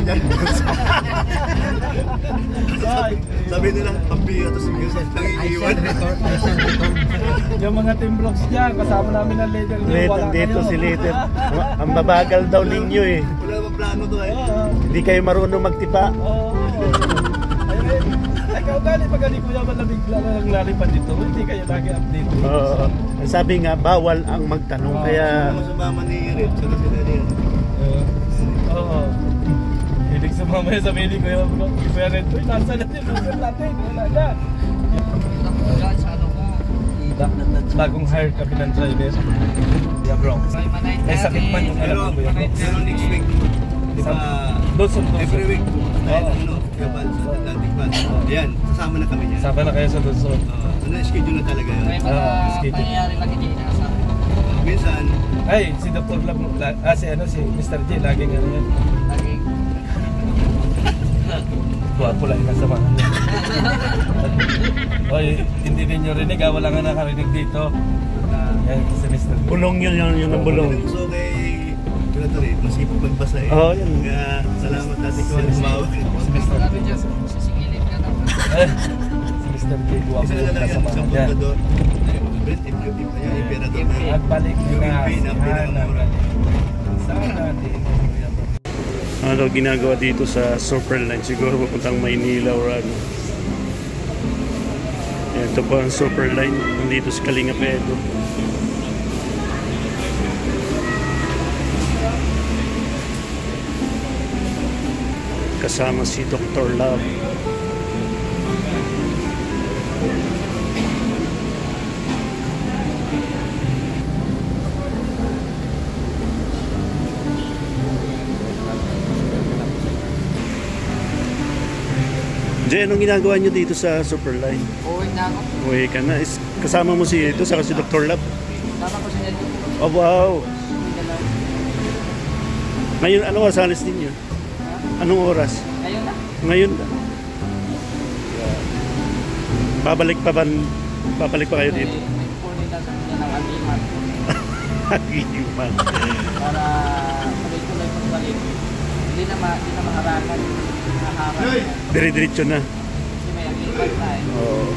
niya. Sabi nila, pambiya to si Yusef, nangiiwan. Yung mga team blocks niya, kasama namin ang leader niya. Leader dito si leader. Ang babagal daw ninyo eh. Wala namang plano to eh. Hindi kayo marunong magtipa. Ay, kaugali pag ani kuya ba nabigla na lang lalipad dito, hindi kayo lagi update. Oo. Sabi nga, bawal ang magtanong. Kaya... Sumama ni Red, saka sila rin. Oo. Hilig sumama yung sabi ni Kuya Red, uy, nasa na yung number natin, wala na. Bagong hire kami ng driver. Yeah bro. May sakit man yung alam ko Kuya Bro. Pero next week, di ba? Dawson. Every week, yan, sasama na kami niya. Saba na kayo sa Dawson. Schedule na talaga yun. May mga pangyayari lagi din nasa. Minsan, ay, si Dr. Lab, si Mr. J, laging ano yan. Laging. Guwapo lang yung kasamahan niya. Oy, hindi ninyo rinig, wala nga nakarinig dito. Yan, si Mr. J. Bulong yun ang bulong. so kay Pilatory, masipag magbasa eh. Oo, yun. Kaya salamat natin kung lumawag. Si Mr. Sabi J. dyan, sisingilin ka naman. Si Mr. J, guwapo Isa na yung lang yan, kasamahan isang niya. punta doon. Imperador na At balik na si Hana. pinakamura. Saan natin? Ano ginagawa dito sa Superline? Siguro pupuntang Maynila or ano. Yan, ito po ang Superline. Nandito sa Kalinga Pedro. Kasama si Dr. Love. Jay, anong ginagawa nyo dito sa Superline? Uwi na ako. Uwi ka na. Kasama mo si ito, saka si Dr. Love. Tama ko siya dito. Oh, wow! Ngayon, anong oras alis ninyo? Anong oras? Ngayon na. Ngayon na. Babalik pa kayo dito? May kunin na sa kanya ng agimat. Agimat. Para tuloy-tuloy pagbalik. Hindi na maharangan. Maharangan. Dire-diretso na. Kasi may agimat na eh. Oo.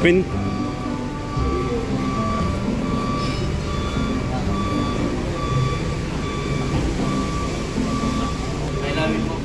Queen. May lawin mo.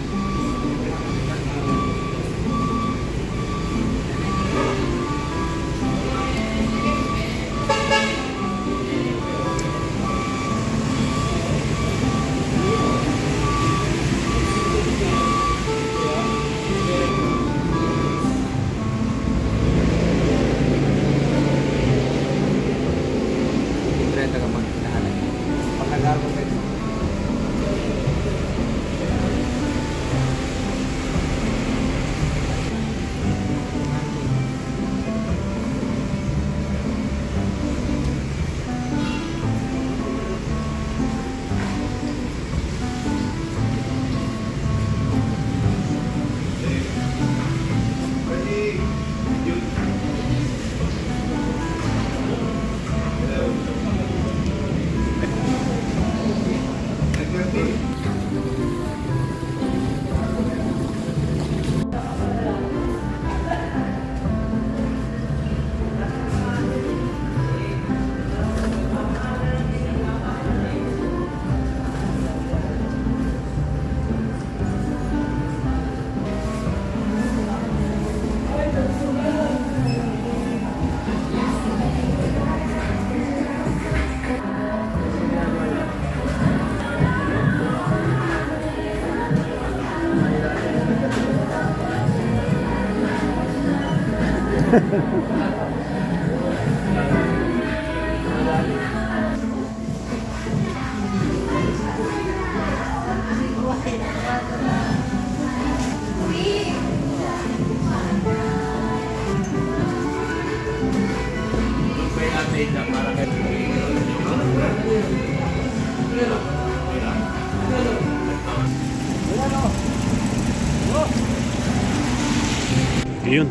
Yun,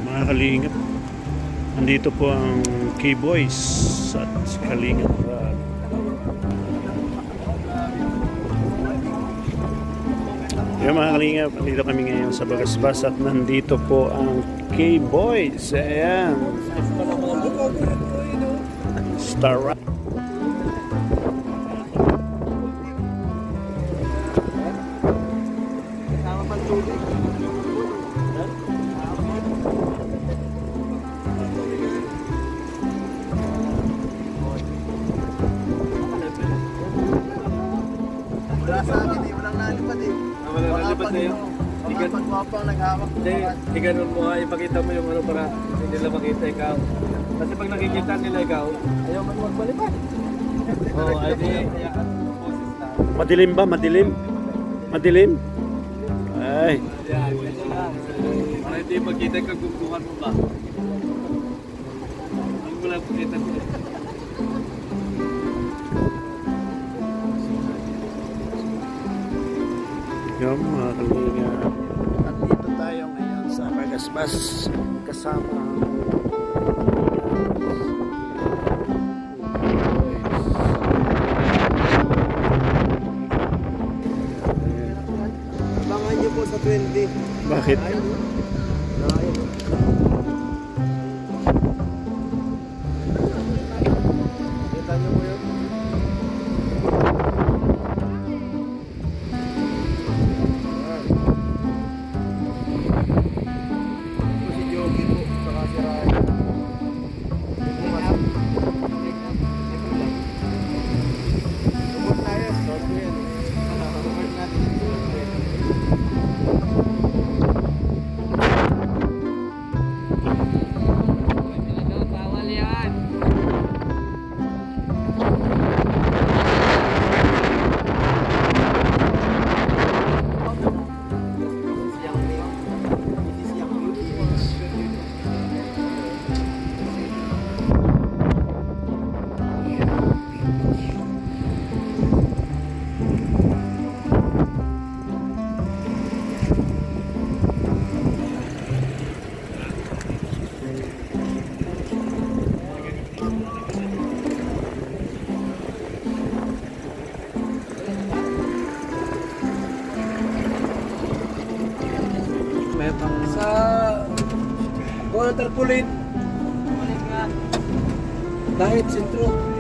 mga kalingap. Nandito po ang K-Boys at Kalingap Rod. Yun mga kalingap, nandito kami ngayon sa Bagasbas at nandito po ang K-Boys. Ayan. Star Rock. Wala sa akin eh, walang nalipad eh. Wala nalipad na yun. Mga pagwapang naghawak. Hindi ganun mo nga, ipakita mo yung ano para hindi nila makita ikaw. Kasi pag nakikita nila ikaw, ayaw man magbalipad. Oo, ay di. Madilim ba? Madilim? Madilim? Ay. Yan, ganyan lang. Para hindi makita yung kagumbuhan mo ba? Ang wala makita nila. Yun mga kalingap. At dito tayo ngayon sa Bagasbas kasama ang Abangan nyo po sa 20. Bakit? Kita nyo po yun. Si Jogi po, saka si Ryan. Support tayo, support ko yan. Support natin. Bawal yan. Sa water pulin. Dahil sentro.